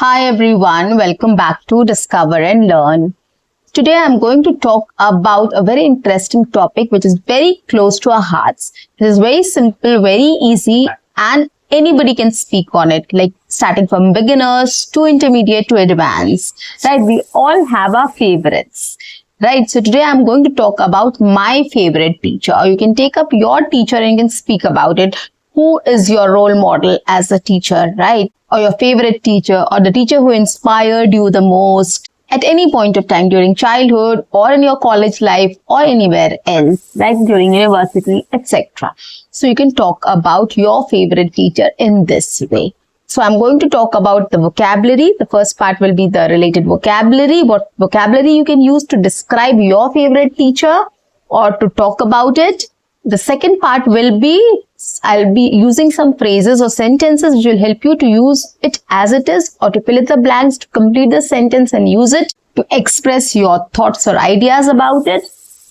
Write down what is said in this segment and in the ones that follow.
Hi everyone, welcome back to Discover and Learn. Today I'm going to talk about a very interesting topic which is very close to our hearts. It is very simple, very easy, and anybody can speak on it, like starting from beginners to intermediate to advanced. Right? We all have our favorites. Right, so today I'm going to talk about my favorite teacher. Or you can take up your teacher and you can speak about it. Who is your role model as a teacher, right? Or your favorite teacher, or the teacher who inspired you the most at any point of time during childhood or in your college life or anywhere else, right? During university, etc. So you can talk about your favorite teacher in this way. So I'm going to talk about the vocabulary. The first part will be the related vocabulary. What vocabulary you can use to describe your favorite teacher or to talk about it. The second part will be, I'll be using some phrases or sentences which will help you to use it as it is or to fill in the blanks, to complete the sentence and use it to express your thoughts or ideas about it.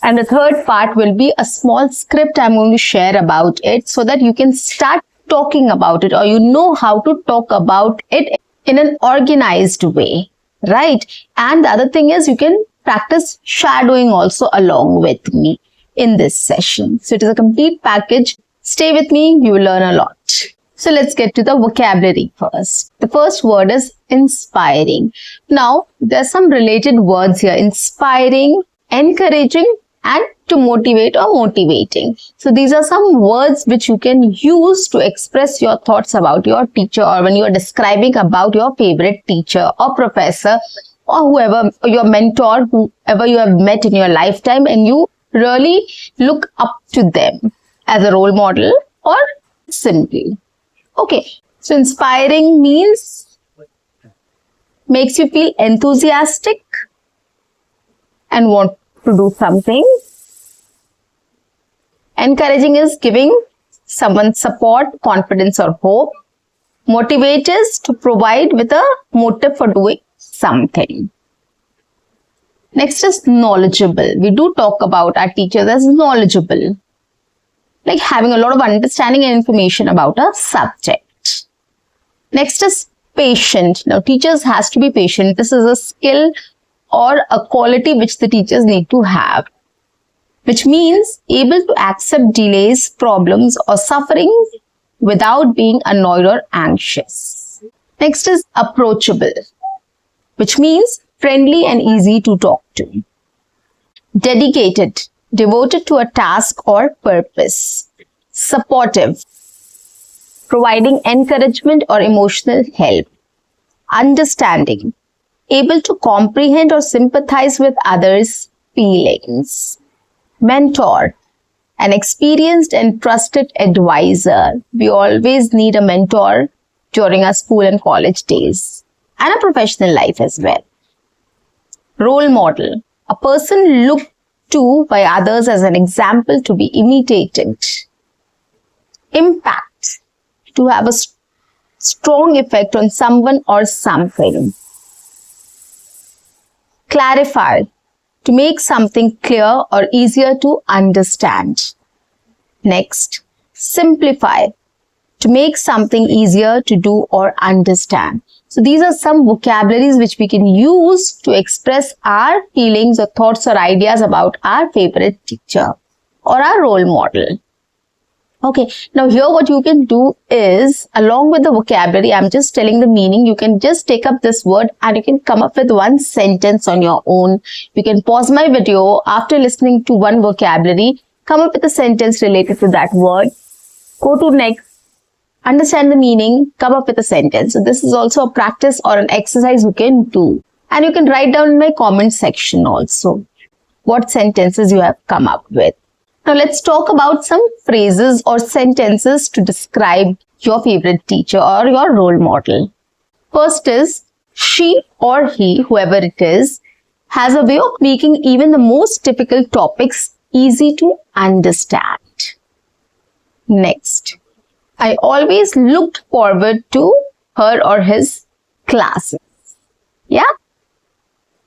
And the third part will be a small script I'm going to share about it so that you can start talking about it, or you know how to talk about it in an organized way, right? And the other thing is you can practice shadowing also along with me in this session. So it is a complete package. Stay with me, you will learn a lot. So let's get to the vocabulary first. The first word is inspiring. Now, there are some related words here: inspiring, encouraging, and to motivate or motivating. So these are some words which you can use to express your thoughts about your teacher, or when you are describing about your favorite teacher or professor or whoever, or your mentor, whoever you have met in your lifetime and you really look up to them as a role model or simply. Okay, so inspiring means makes you feel enthusiastic and want to do something. Encouraging is giving someone support, confidence or hope. Motivate is to provide with a motive for doing something. Next is knowledgeable. We do talk about our teachers as knowledgeable, like having a lot of understanding and information about a subject. Next is patient. Now, teachers has to be patient. This is a skill or a quality which the teachers need to have, which means able to accept delays, problems or suffering without being annoyed or anxious. Next is approachable, which means friendly and easy to talk to. Dedicated, devoted to a task or purpose. Supportive, providing encouragement or emotional help. Understanding, able to comprehend or sympathize with others' feelings. Mentor, an experienced and trusted advisor. We always need a mentor during our school and college days and a professional life as well. Role model, a person looked to by others as an example to be imitated. Impact, to have a strong effect on someone or something. Clarify, to make something clear or easier to understand. Next, simplify, to make something easier to do or understand. So these are some vocabularies which we can use to express our feelings or thoughts or ideas about our favorite teacher or our role model. Okay, now here what you can do is, along with the vocabulary, I'm just telling the meaning. You can just take up this word and you can come up with one sentence on your own. You can pause my video after listening to one vocabulary, come up with a sentence related to that word, go to next, understand the meaning, come up with a sentence. So this is also a practice or an exercise you can do. And you can write down in my comment section also what sentences you have come up with. Now let's talk about some phrases or sentences to describe your favorite teacher or your role model. First is, she or he, whoever it is, has a way of making even the most difficult topics easy to understand. Next, I always looked forward to her or his classes. Yeah.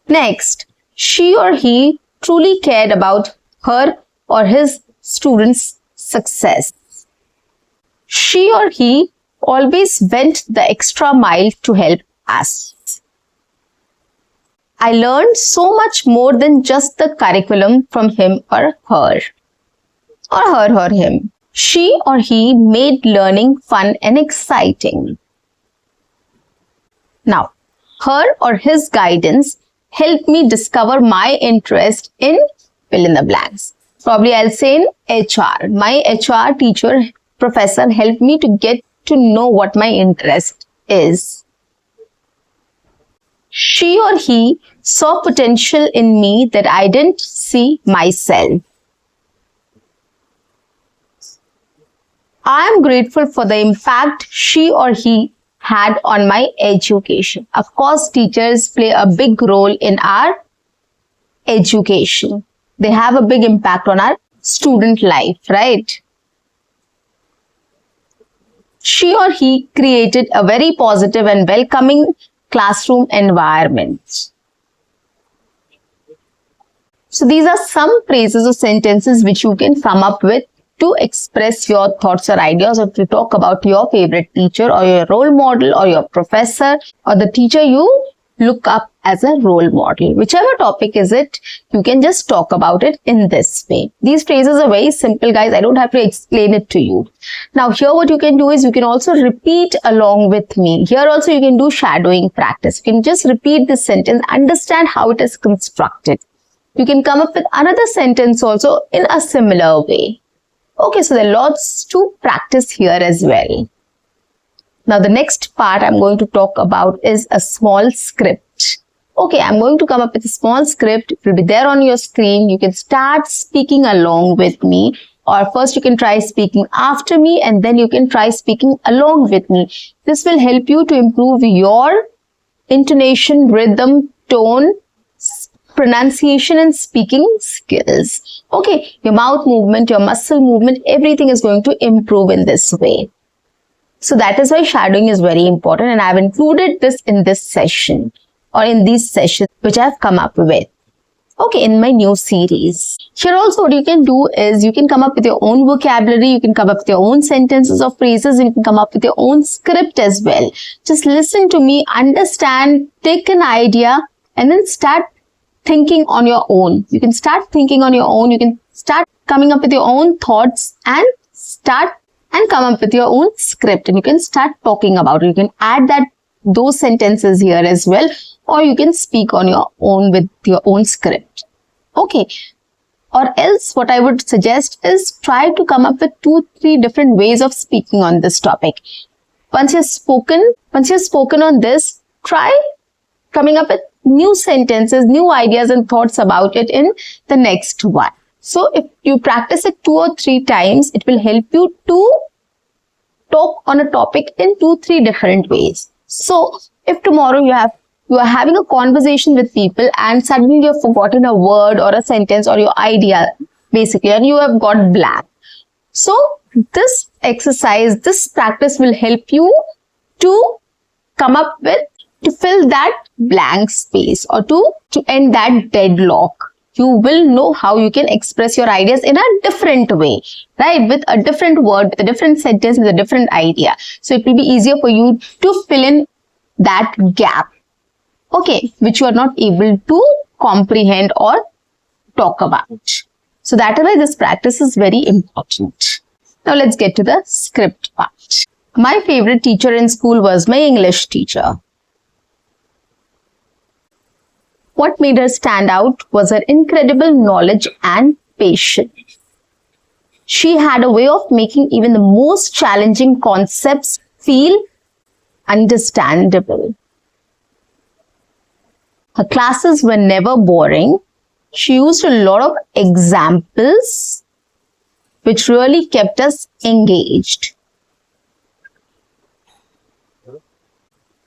Next, she or he truly cared about her or his students' success. She or he always went the extra mile to help us. I learned so much more than just the curriculum from him or her. Or him. She or he made learning fun and exciting. Now, her or his guidance helped me discover my interest in fill in the blanks. Probably I'll say in HR. My HR teacher, professor helped me to get to know what my interest is. She or he saw potential in me that I didn't see myself. I am grateful for the impact she or he had on my education. Of course, teachers play a big role in our education. They have a big impact on our student life, right? She or he created a very positive and welcoming classroom environment. So these are some phrases or sentences which you can come up with to express your thoughts or ideas, or to talk about your favorite teacher or your role model or your professor or the teacher you look up as a role model. Whichever topic is it, you can just talk about it in this way. These phrases are very simple, guys. I don't have to explain it to you. Now here what you can do is you can also repeat along with me. Here also you can do shadowing practice. You can just repeat this sentence, understand how it is constructed. You can come up with another sentence also in a similar way. Okay, so there are lots to practice here as well. Now the next part I'm going to talk about is a small script. Okay, I'm going to come up with a small script. It will be there on your screen. You can start speaking along with me, or first you can try speaking after me and then you can try speaking along with me. This will help you to improve your intonation, rhythm, tone, pronunciation and speaking skills. Okay, your mouth movement, your muscle movement, everything is going to improve in this way. So that is why shadowing is very important, and I have included this in this session or in these sessions which I have come up with. Okay, in my new series. Here also what you can do is you can come up with your own vocabulary, you can come up with your own sentences or phrases, and you can come up with your own script as well. Just listen to me, understand, take an idea and then start thinking on your own. You can start thinking on your own. You can start coming up with your own thoughts and come up with your own script, and you can start talking about it. You can add those sentences here as well, or you can speak on your own with your own script. Okay. Or else what I would suggest is try to come up with 2-3 different ways of speaking on this topic. Once you've spoken on this, try coming up with new sentences, new ideas and thoughts about it in the next one. So if you practice it 2 or 3 times, it will help you to talk on a topic in 2-3 different ways. So if tomorrow you are having a conversation with people and suddenly you have forgotten a word or a sentence or your idea basically, and you have got blank. So this exercise, this practice will help you to come up with, to fill that blank space or to end that deadlock. You will know how you can express your ideas in a different way, right? With a different word, with a different sentence, with a different idea. So it will be easier for you to fill in that gap, okay, which you are not able to comprehend or talk about. So that is why this practice is very important. Now let's get to the script part. My favorite teacher in school was my English teacher. What made her stand out was her incredible knowledge and patience. She had a way of making even the most challenging concepts feel understandable. Her classes were never boring. She used a lot of examples which really kept us engaged.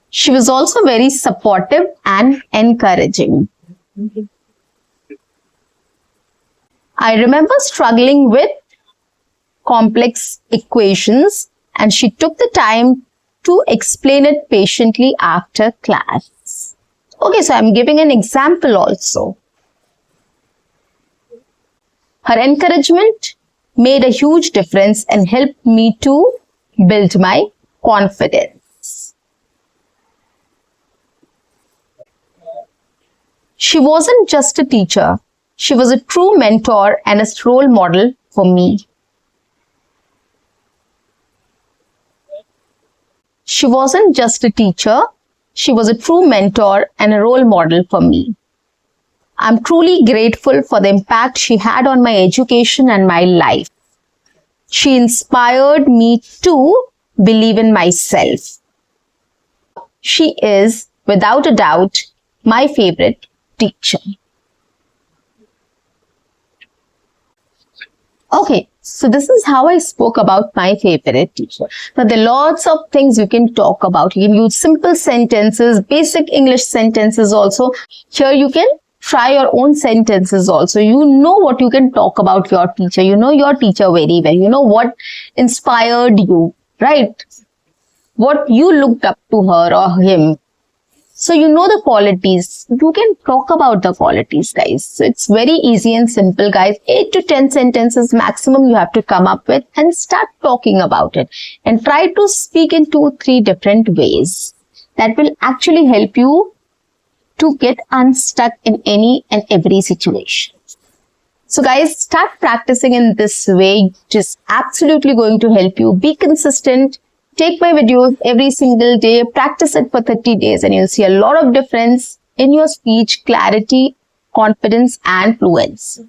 She was also very supportive and encouraging. I remember struggling with complex equations and she took the time to explain it patiently after class. Okay, so I'm giving an example also. Her encouragement made a huge difference and helped me to build my confidence. She wasn't just a teacher. She was a true mentor and a role model for me. She wasn't just a teacher. She was a true mentor and a role model for me. I'm truly grateful for the impact she had on my education and my life. She inspired me to believe in myself. She is, without a doubt, my favorite teacher. Okay, so this is how I spoke about my favorite teacher. Now, there are lots of things you can talk about. You can use simple sentences, basic English sentences also. Here you can try your own sentences also. You know what you can talk about your teacher. You know your teacher very well. You know what inspired you, right? What you looked up to her or him. So you know the qualities. You can talk about the qualities, guys. So it's very easy and simple, guys. 8 to 10 sentences maximum you have to come up with and start talking about it. And try to speak in 2-3 different ways. That will actually help you to get unstuck in any and every situation. So guys, start practicing in this way. Just absolutely going to help you. Be consistent. Take my videos every single day, practice it for 30 days and you'll see a lot of difference in your speech, clarity, confidence and fluency.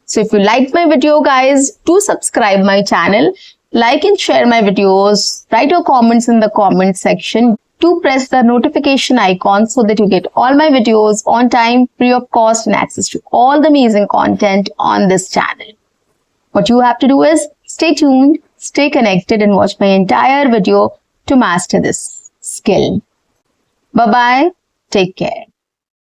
So if you liked my video, guys, do subscribe my channel, like and share my videos, write your comments in the comment section. Do press the notification icon so that you get all my videos on time, free of cost and access to all the amazing content on this channel. What you have to do is stay tuned, stay connected and watch my entire video to master this skill. Bye-bye. Take care.